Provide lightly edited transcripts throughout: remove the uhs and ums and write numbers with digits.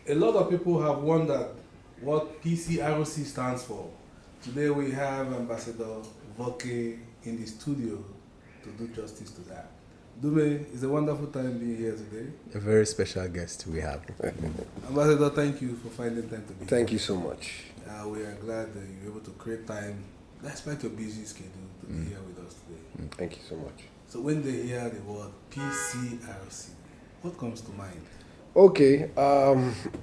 A lot of people have wondered what PCRC stands for. Today we have Ambassador VOKE in the studio to do justice to that. Dume, it's a wonderful time being here today. A very special guest we have. Ambassador, thank you for finding time to be here. Thank you so much. We are glad that you were able to create time, despite your busy schedule, to be here with us today. Thank you so much. So when they hear the word PCRC, what comes to mind? Okay,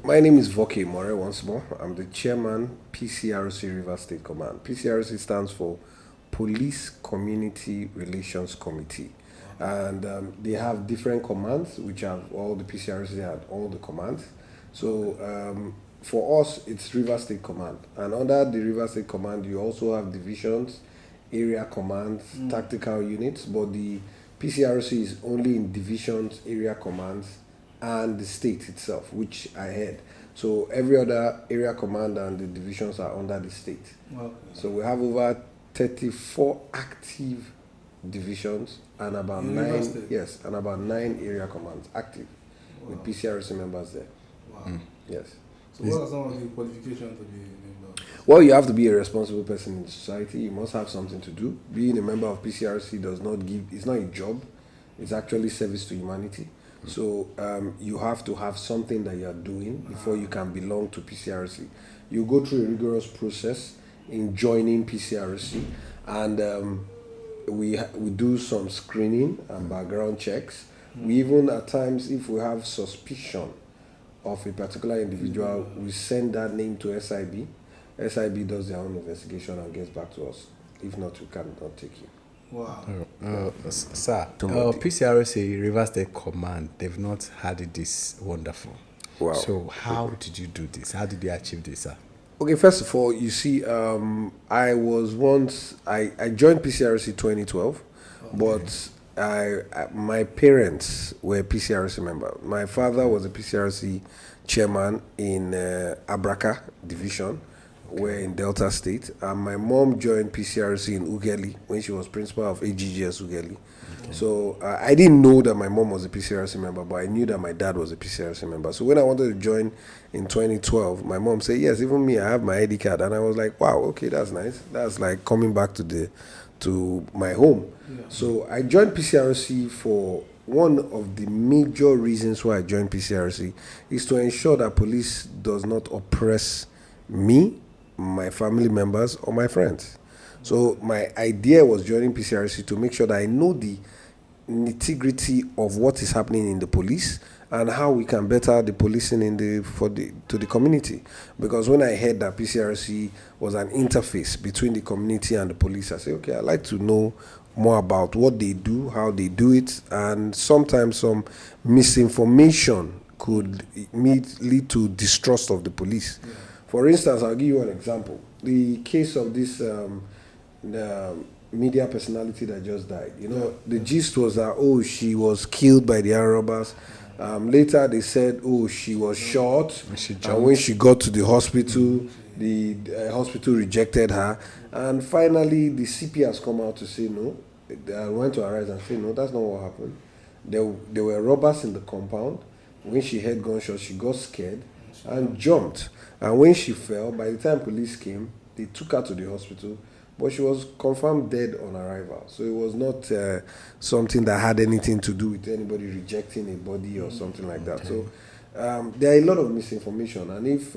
my name is VOKE EMORE once more. I'm the chairman, PCRC Rivers State Command. PCRC stands for Police Community Relations Committee. And they have different commands, which have all the PCRC had all the commands. So for us, it's Rivers State Command. And under the Rivers State Command, you also have divisions, area commands, tactical units, but the PCRC is only in divisions, area commands, and the state itself, which I head. So every other area command and the divisions are under the state. Okay. So we have over 34 active divisions and about and about 9 area commands active with PCRC members there. Wow. Yes. So what are some of the qualifications to be a member? Well, you have to be a responsible person in society. You must have something to do. Being a member of PCRC does not give, it's not a job. It's actually service to humanity. So you have to have something that you are doing before you can belong to PCRC. You go through a rigorous process in joining PCRC, and we do some screening and background checks. We even at times, if we have suspicion of a particular individual, we send that name to SIB. SIB does their own investigation and gets back to us. If not, we cannot take you. Wow. Sir, PCRC Rivers State Command, they've not had it this wonderful. Wow. So how did you do this? How did you achieve this, sir? Okay, first of all, you see, I joined PCRC 2012, but my parents were PCRC members. My father was a PCRC chairman in Abraka division. We're in Delta State, and my mom joined PCRC in Ughelli when she was principal of AGGS Ughelli. Okay. So I didn't know that my mom was a PCRC member, but I knew that my dad was a PCRC member. So when I wanted to join in 2012, my mom said, yes, even me, I have my ID card. And I was like, wow, okay, that's nice. That's like coming back to my home. Yeah. So I joined PCRC for one of the major reasons why I joined PCRC is to ensure that police does not oppress me, my family members, or my friends. So my idea was joining PCRC to make sure that I know the nitty-gritty of what is happening in the police and how we can better the policing to the community. Because when I heard that PCRC was an interface between the community and the police, I said, okay, I'd like to know more about what they do, how they do it, and sometimes some misinformation could lead to distrust of the police. Yeah. For instance, I'll give you an example. The case of this media personality that just died. You know, the gist was that, she was killed by the armed robbers. Later, they said, she was shot. And when she got to the hospital, the hospital rejected her. And finally, the CP has come out to say no. I went to arise and say, no, that's not what happened. There were robbers in the compound. When she heard gunshots, she got scared and jumped. And when she fell, by the time police came, they took her to the hospital, but she was confirmed dead on arrival. So it was not something that had anything to do with anybody rejecting a body or something like that. So there are a lot of misinformation. And if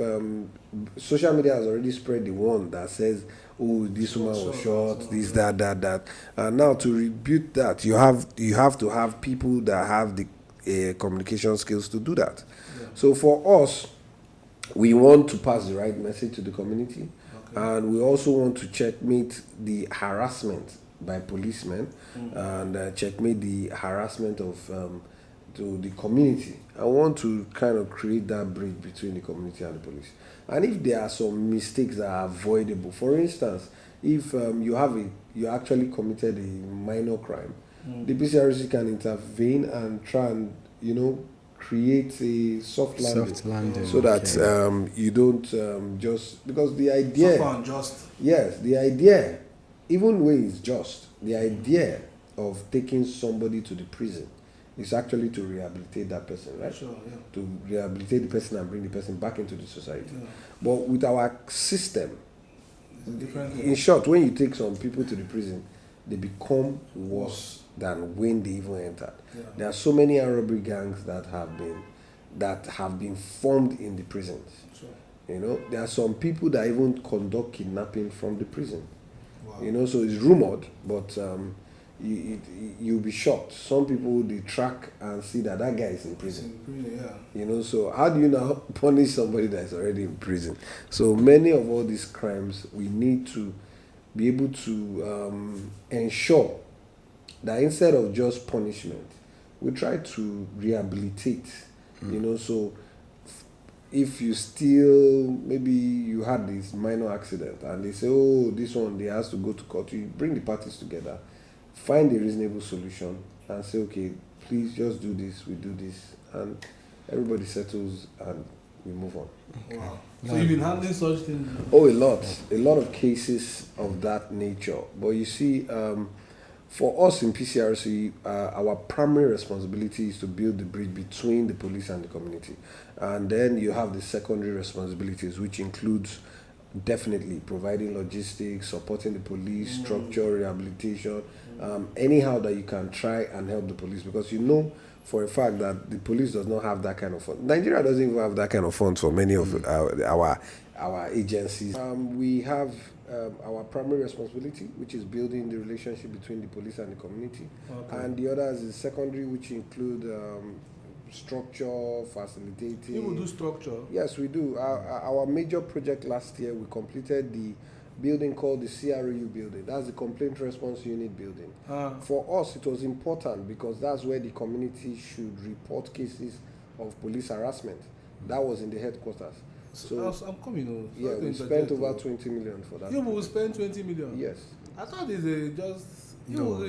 social media has already spread the one that says, this woman was shot, this, that. Now to rebut that, you have to have people that have the communication skills to do that. Yeah. So for us, we want to pass the right message to the community, and we also want to checkmate the harassment by policemen and checkmate the harassment of to the community. I want to kind of create that bridge between the community and the police. And if there are some mistakes that are avoidable, for instance, if you actually committed a minor crime, the PCRC can intervene and try and create a soft landing so that you don't just, because the idea, the idea, even when it's just, the idea of taking somebody to the prison is actually to rehabilitate that person, right? Sure, yeah. To rehabilitate the person and bring the person back into the society. Yeah. But with our system, It's a different in short, when you take some people to the prison, they become worse than when they even entered. Yeah. There are so many armed robbery gangs that have been formed in the prisons. Sure. You know, there are some people that even conduct kidnapping from the prison. Wow. You know, so it's rumored, but you'll be shocked. Some people, they track and see that guy is in prison. Yeah. You know, so how do you now punish somebody that is already in prison? So many of all these crimes, we need to be able to ensure that instead of just punishment, we try to rehabilitate. You know, so if you still, maybe you had this minor accident and they say, oh, this one, they has to go to court, you bring the parties together, find a reasonable solution and say, okay, please just do this, we do this, and everybody settles and we move on. Okay. Wow. So you've been handling such things? Oh, a lot of cases of that nature. But you see, for us in PCRC, our primary responsibility is to build the bridge between the police and the community. And then you have the secondary responsibilities, which includes definitely providing logistics, supporting the police, structure, rehabilitation, anyhow that you can try and help the police. Because you know for a fact that the police does not have that kind of fund. Nigeria doesn't even have that kind of funds for many of our agencies. We have our primary responsibility, which is building the relationship between the police and the community. Okay. And the others is secondary, which include structure, facilitating. You will do structure? Yes, we do. Our major project last year, we completed the building called the CRU building. That's the Complaint Response Unit building. For us, it was important because that's where the community should report cases of police harassment. That was in the headquarters. So I'm coming. Yeah, we spent over 20 million for that. You will spend 20 million? Yes. I thought it's just... No.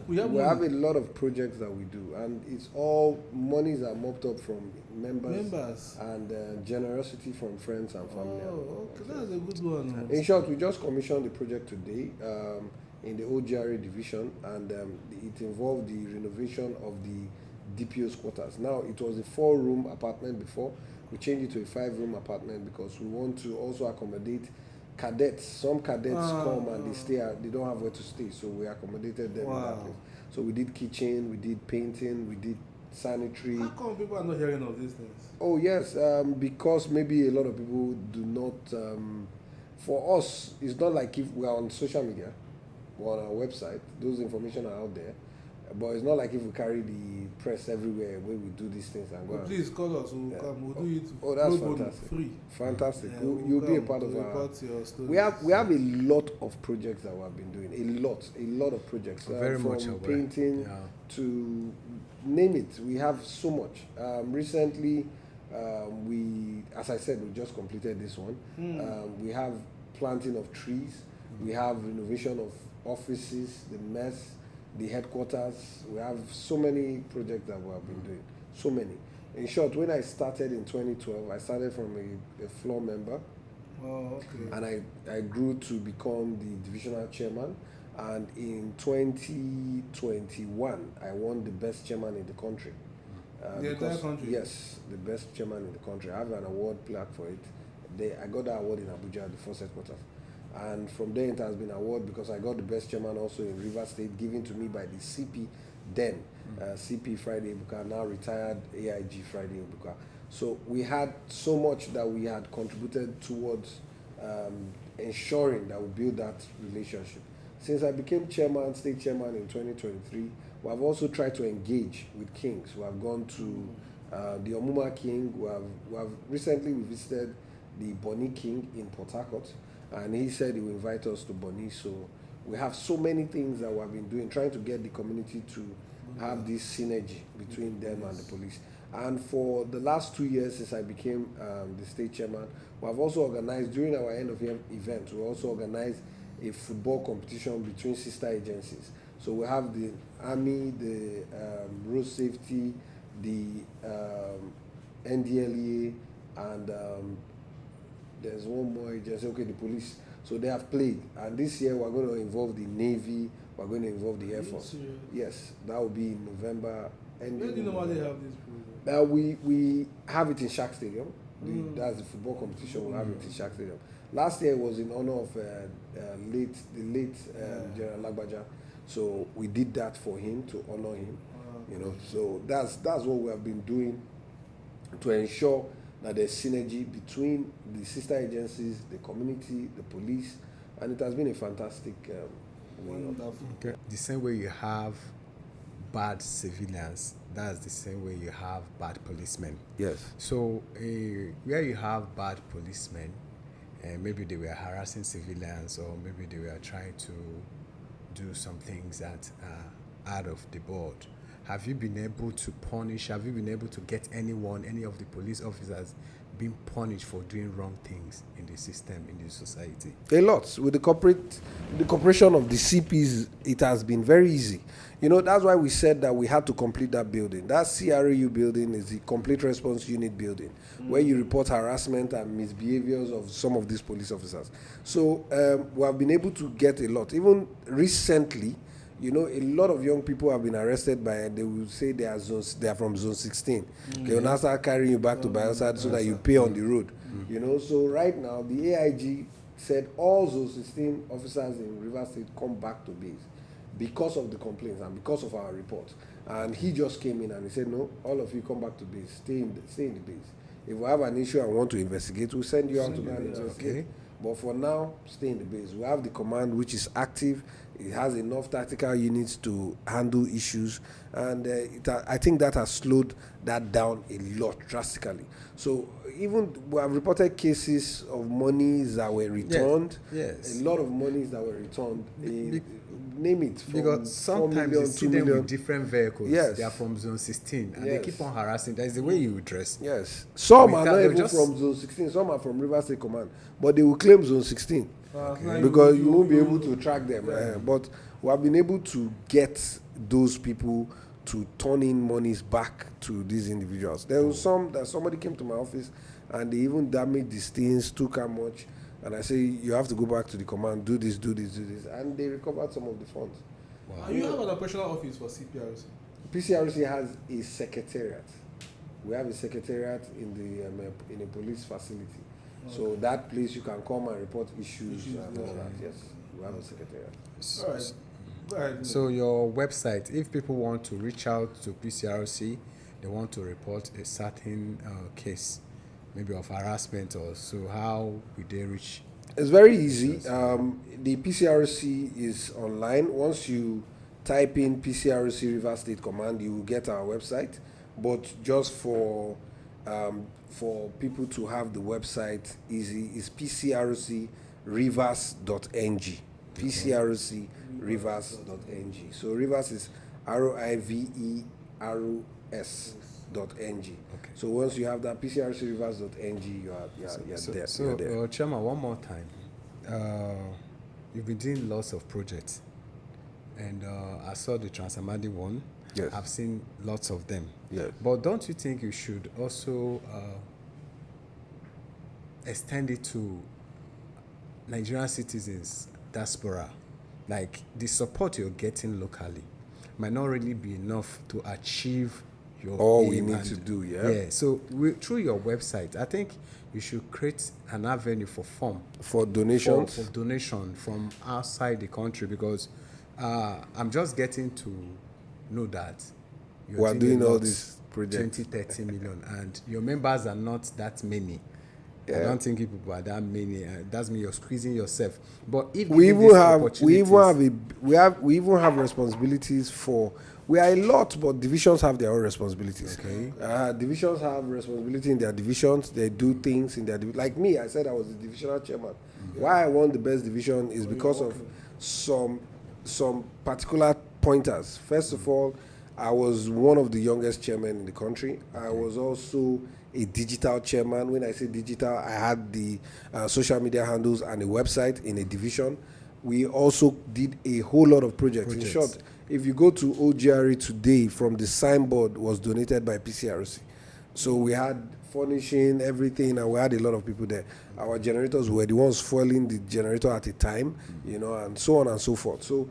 We have a lot of projects that we do, and it's all monies are mopped up from members. And generosity from friends and family. Oh, okay, that's a good one. In short, we just commissioned the project today in the OGRA division, and it involved the renovation of the DPO's quarters. Now, it was a 4-room apartment before. We changed it to a 5-room apartment because we want to also accommodate cadets. Some cadets come and they stay, they don't have where to stay, so we accommodated them in that place. So we did kitchen, we did painting, we did sanitary. How come people are not hearing of these things? Oh yes, because maybe a lot of people do not. For us, it's not like if we are on social media or on our website, those information are out there. But it's not like if we carry the press everywhere where we do these things and go. Please call us. We'll come. We'll do it. Oh, that's fantastic. Free. Fantastic. Yeah, you'll be a part of our. We have a lot of projects that we have been doing. A lot of projects. Very much from aware. Painting to name it. We have so much. Recently, we, as I said, we just completed this one. We have planting of trees. We have renovation of offices, the mess, the headquarters. We have so many projects that we have been doing. So many. In short, when I started in 2012, I started from a floor member. Oh, okay. And I grew to become the divisional chairman. And in 2021, I won the best chairman in the country. The entire country? Yes, the best chairman in the country. I have an award plaque for it. I got that award in Abuja, the first headquarters. And from there it has been awarded because I got the best chairman also in Rivers State, given to me by the CP then, CP Friday Ebuka, now retired AIG Friday Ebuka. So we had so much that we had contributed towards ensuring that we build that relationship. Since I became chairman, state chairman in 2023, we have also tried to engage with kings. We have gone to the Omuma King. We have recently we visited the Bonny King in Port Harcourt. And he said he will invite us to Bonny. So we have so many things that we have been doing, trying to get the community to have this synergy between them and the police. And for the last 2 years since I became the state chairman, we have also organized, during our end of year event, we also organized a football competition between sister agencies. So we have the Army, the Road Safety, the NDLEA, and there's one more agency, okay, the police. So they have played, and this year we're going to involve the Navy, we're going to involve the Air Force. Yes, that will be in November And Where do you normally have this program? we have it in Shaq Stadium. That's the football competition. We have it in Shaq Stadium. Last year was in honor of the late General Lagbaja. So we did that for him to honor him. You know, so that's what we have been doing to ensure that there's synergy between the sister agencies, the community, the police, and it has been a fantastic Wonderful. Okay. The same way you have bad civilians, that's the same way you have bad policemen. Yes. So where you have bad policemen, maybe they were harassing civilians, or maybe they were trying to do some things that are out of the board. Have you been able to punish? Have you been able to get any of the police officers being punished for doing wrong things in the system, in the society? A lot. With the cooperation of the CPs, it has been very easy. You know, that's why we said that we had to complete that building. That CRU building is the Complete Response Unit building, where you report harassment and misbehaviors of some of these police officers. So we have been able to get a lot. Even recently, you know, a lot of young people have been arrested they will say they are from zone 16. They will now start carrying you back to Biosad so that you pay on the road. You know, so right now the AIG said all zone 16 officers in Rivers State come back to base because of the complaints and because of our report. And he just came in and he said, no, all of you come back to base, stay in the base. If we have an issue and want to investigate, we'll send you out to go and investigate. Okay. But for now, stay in the base. We have the command, which is active. It has enough tactical units to handle issues, and I think that has slowed that down a lot drastically. So even we have reported cases of monies that were returned. Yes. A lot of monies that were returned. Name it. Because sometimes you see them with different vehicles. Yes. They are from zone 16 and they keep on harassing. That is the way you dress. Yes. Some are not even from zone 16. Some are from Rivers State Command, but they will claim zone 16. Okay. Because you won't be able to track them. But we have been able to get those people to turn in monies back to these individuals. There was some that somebody came to my office and they even damaged these things, took how much, and I say, you have to go back to the command, do this, and they recovered some of the funds. Wow. And you have an operational office for CPRC? PCRC has a secretariat. We have a secretariat in a police facility. Okay. So that place you can come and report issues and all that. Yes, we have a secretariat. All right. Go ahead. So your website, if people want to reach out to PCRC, they want to report a certain case, maybe of harassment or so, how will they reach? It's very easy. The PCRC is online. Once you type in PCRC Rivers State Command, you will get our website. But just for people to have the website easy, is pcrcrivers.ng. pcrcrivers.ng. So Rivers is RIVERS.ng. Okay. So once you have that pcrcrivers.ng, you're there. So Chairman, one more time. You've been doing lots of projects, and I saw the Transamadi one. Yes. I've seen lots of them. Yes. But don't you think you should also extend it to Nigerian citizens, diaspora? Like, the support you're getting locally might not really be enough to achieve your all we need to do. Yeah. So through your website, I think you should create an avenue for donations. For donation from outside the country, because I'm just getting to know that we are doing all these projects, 20-30 million, and your members are not that many. I don't think people are that many. That's me. You're squeezing yourself. But if we even have responsibilities for. We are a lot, but divisions have their own responsibilities. Okay. Divisions have responsibility in their divisions. They do things in their like me. I said I was the divisional chairman. Mm-hmm. Why I won the best division is because of some particular pointers. First of all, I was one of the youngest chairmen in the country. I was also a digital chairman. When I say digital, I had the social media handles and a website in a division. We also did a whole lot of projects. In short, if you go to OGRE today, from the signboard was donated by PCRC. So we had furnishing, everything, and we had a lot of people there. Our generators were the ones fueling the generator at a time, and so on and so forth. So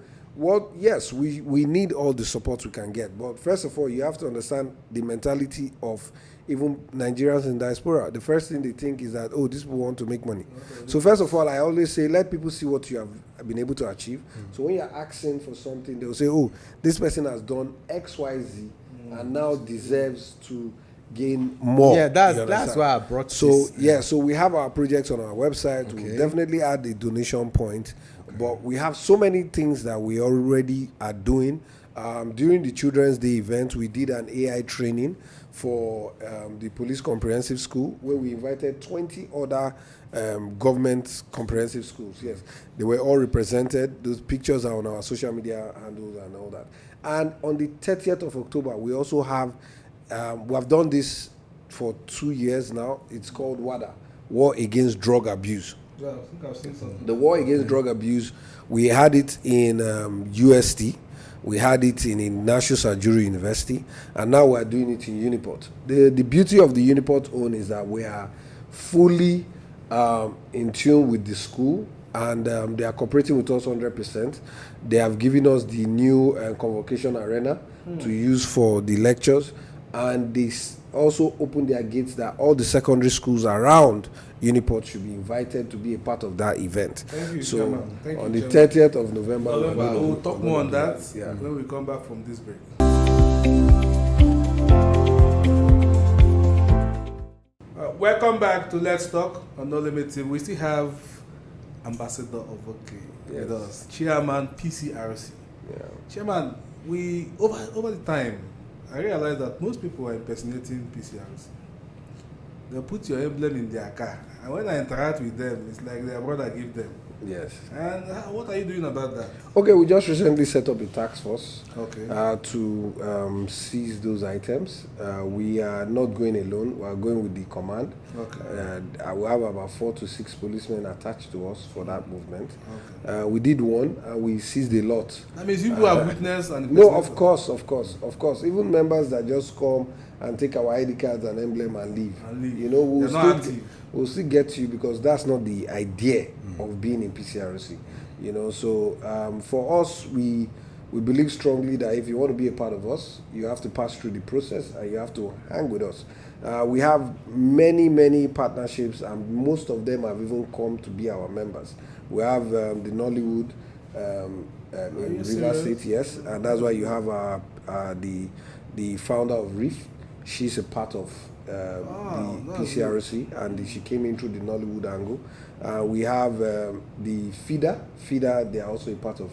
Yes, we need all the support we can get. But first of all, you have to understand the mentality of even Nigerians in diaspora. The first thing they think is that, oh, these people want to make money. Okay. So first of all, I always say, let people see what you have been able to achieve. So when you're asking for something, they'll say, oh, this person has done X, Y, Z, and now deserves to gain more. Yeah, that's why I brought so this. So we have our projects on our website. Okay. We'll definitely add a donation point. Okay. But we have so many things that we already are doing. During the Children's Day event, we did an AI training for the Police Comprehensive School, where we invited 20 other government comprehensive schools. Yes, they were all represented. Those pictures are on our social media handles and all that. And on the 30th of October, we also have, we have done this for 2 years now. It's called WADA, War Against Drug Abuse. Yeah, I think I've seen something. The War Against Drug Abuse, we had it in UST. We had it in National Sajuri University, and now we're doing it in Uniport. The beauty of the Uniport own is that we are fully in tune with the school, and they are cooperating with us 100%. They have given us the new convocation arena to use for the lectures, and they also opened their gates that all the secondary schools around Uniport should be invited to be a part of that event. Thank you, so Chairman. Thank on you, the 30th of November, we'll talk more on that when we come back from this break. Welcome back to Let's Talk on No Limit TV. We still have Ambassador of VOKE with us, Chairman PCRC. Yeah. Chairman, we over the time, I realized that most people are impersonating PCRC. They put your emblem in their car, and when I interact with them, it's like their brother gave them. Yes. And what are you doing about that? Okay, we just recently set up a task force to seize those items. We are not going alone. We are going with the command. Okay. We have about 4 to 6 policemen attached to us for that movement. Okay. We did one, and we seized a lot. That means you have witnessed and no, of course. Even members that just come and take our ID cards and emblem and leave. You know, we'll still get to you, because that's not the idea of being in PCRC. You know, so for us, we believe strongly that if you want to be a part of us, you have to pass through the process and you have to hang with us. We have many partnerships, and most of them have even come to be our members. We have the Nollywood in Rivers State, yes, and that's why you have the founder of Reef. She's a part of the PCRC, and she came in through the Nollywood angle. We have the FIDA. FIDA, they are also a part of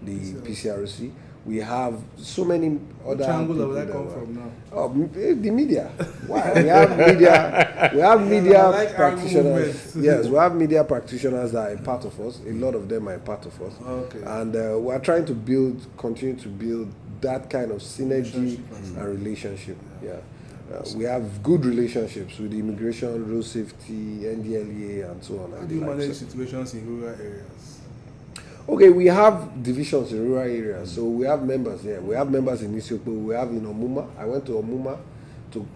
the PCRC. We have so many other. Which angle does that come from now? Oh, the media. Why? We have media. We have media like practitioners. Yes, we have media practitioners that are a part of us. A lot of them are a part of us. Okay. And we are trying to continue to build that kind of synergy and relationship. Yeah. We have good relationships with immigration, road safety, NDLEA, and so on. How do you manage situations in rural areas? Okay, we have divisions in rural areas. So we have members there. We have members in Isiokpo. We have in Omuma. I went to Omuma to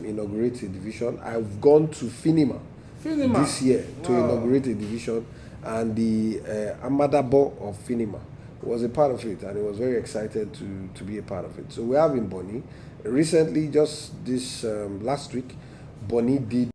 inaugurate a division. I've gone to Finima this year to inaugurate a division. And the Amadabo of Finima was a part of it, and he was very excited to be a part of it. So we have in Bonny. Recently, just this last week, Bonny did